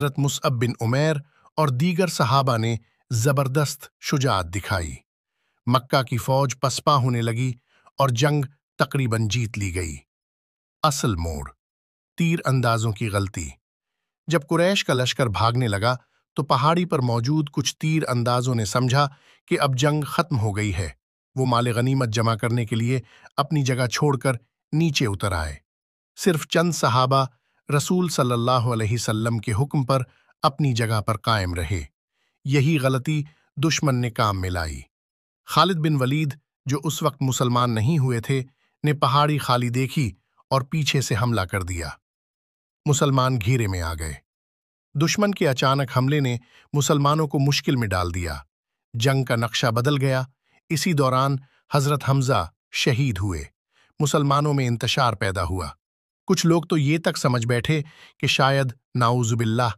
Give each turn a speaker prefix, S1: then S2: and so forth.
S1: حضرت مصعب بن عمیر اور دیگر صحابہ نے زبردست شجاعت دکھائی۔ مکہ کی فوج پسپا ہونے لگی اور جنگ تقریباً جیت لی گئی۔ اصل موڑ: تیر اندازوں کی غلطی۔ جب قریش کا لشکر بھاگنے لگا تو پہاڑی پر موجود کچھ تیر اندازوں نے سمجھا کہ اب جنگ ختم ہو گئی ہے۔ وہ مال غنیمت جمع کرنے کے لیے اپنی جگہ چھوڑ کر نیچے اتر آئے۔ صرف چند صحابہ رسول صلی اللہ علیہ وسلم کے حکم پر اپنی جگہ پر قائم رہے۔ یہی غلطی دشمن نے کام میں لائی۔ خالد بن ولید، جو اس وقت مسلمان نہیں ہوئے تھے، نے پہاڑی خالی دیکھی اور پیچھے سے حملہ کر دیا۔ مسلمان گھیرے میں آ گئے۔ دشمن کے اچانک حملے نے مسلمانوں کو مشکل میں ڈال دیا۔ جنگ کا نقشہ بدل گیا۔ اسی دوران حضرت حمزہ شہید ہوئے۔ مسلمانوں میں انتشار پیدا ہوا۔ کچھ لوگ تو یہ تک سمجھ بیٹھے کہ شاید نعوذ باللہ